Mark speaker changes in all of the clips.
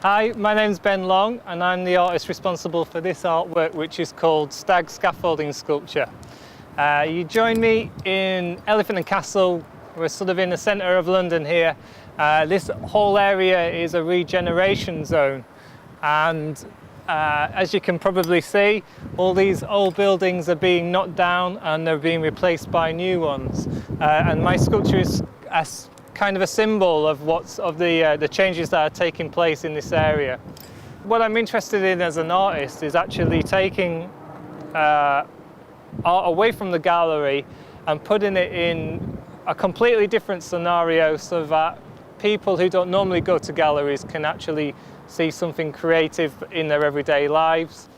Speaker 1: Hi, my name's Ben Long and I'm the artist responsible for this artwork, which is called Stag Scaffolding Sculpture. You join me in Elephant and Castle. We're sort of in the centre of London here. This whole area is a regeneration zone, and as you can probably see, all these old buildings are being knocked down and they're being replaced by new ones. And my sculpture is kind of a symbol of the changes that are taking place in this area. What I'm interested in as an artist is actually taking art away from the gallery and putting it in a completely different scenario so that people who don't normally go to galleries can actually see something creative in their everyday lives.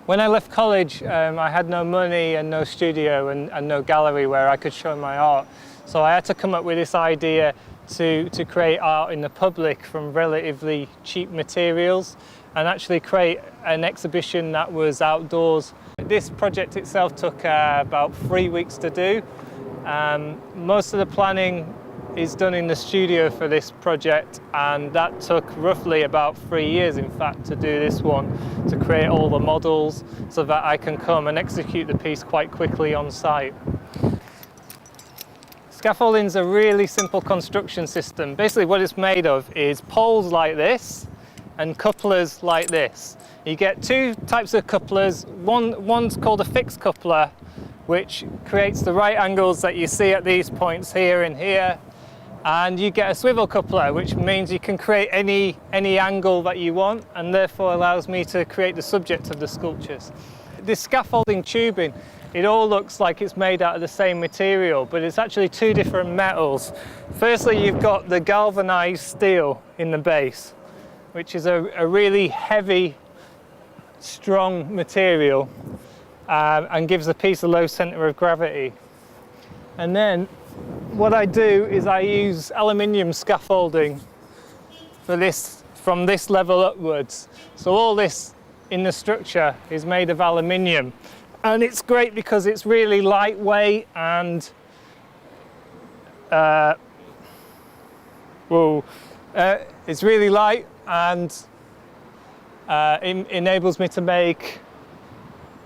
Speaker 1: When I left college, I had no money and no studio and no gallery where I could show my art. So I had to come up with this idea to create art in the public from relatively cheap materials and actually create an exhibition that was outdoors. This project itself took about 3 weeks to do. Most of the planning is done in the studio for this project, and that took roughly about 3 years, in fact, to do this one, to create all the models so that I can come and execute the piece quite quickly on site. Scaffolding is a really simple construction system. Basically what it's made of is poles like this and couplers like this. You get two types of couplers. One's called a fixed coupler, which creates the right angles that you see at these points here and here. And you get a swivel coupler, which means you can create any angle that you want, and therefore allows me to create the subject of the sculptures. This scaffolding tubing, it all looks like it's made out of the same material, but it's actually two different metals. Firstly, you've got the galvanized steel in the base, which is a really heavy, strong material and gives the piece a low center of gravity. And then what I do is I use aluminium scaffolding for this, from this level upwards. So all this in the structure is made of aluminium. And it's great because it's really lightweight and it's really light and enables me to make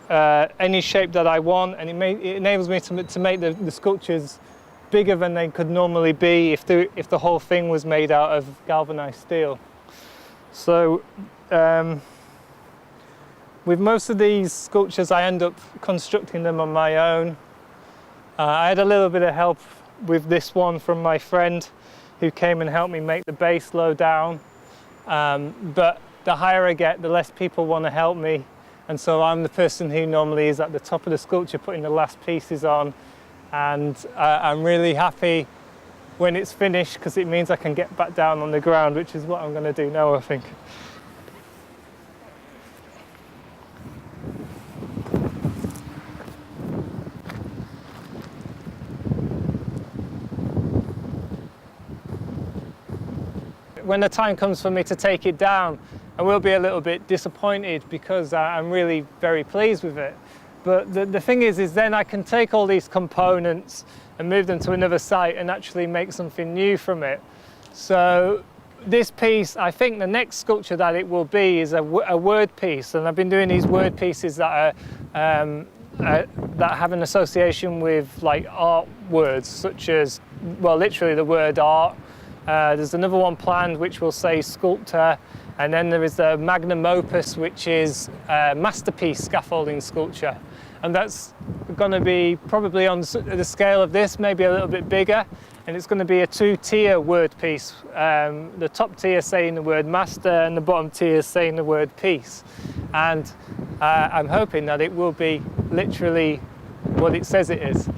Speaker 1: any shape that I want, and it enables me to make the sculptures bigger than they could normally be if the whole thing was made out of galvanized steel. So with most of these sculptures, I end up constructing them on my own. I had a little bit of help with this one from my friend who came and helped me make the base low down. But the higher I get, the less people want to help me. And so I'm the person who normally is at the top of the sculpture putting the last pieces on. And I'm really happy when it's finished because it means I can get back down on the ground, which is what I'm going to do now, I think. When the time comes for me to take it down, I will be a little bit disappointed because I'm really very pleased with it. But the thing is then I can take all these components and move them to another site and actually make something new from it. So this piece, I think the next sculpture that it will be is a word piece, and I've been doing these word pieces that have an association with like art words, such as, well, literally the word art. There's another one planned which will say sculptor, and then there is the magnum opus, which is masterpiece scaffolding sculpture. And that's going to be probably on the scale of this, maybe a little bit bigger, and it's going to be a two-tier word piece. The top tier saying the word master and the bottom tier saying the word piece. And I'm hoping that it will be literally what it says it is.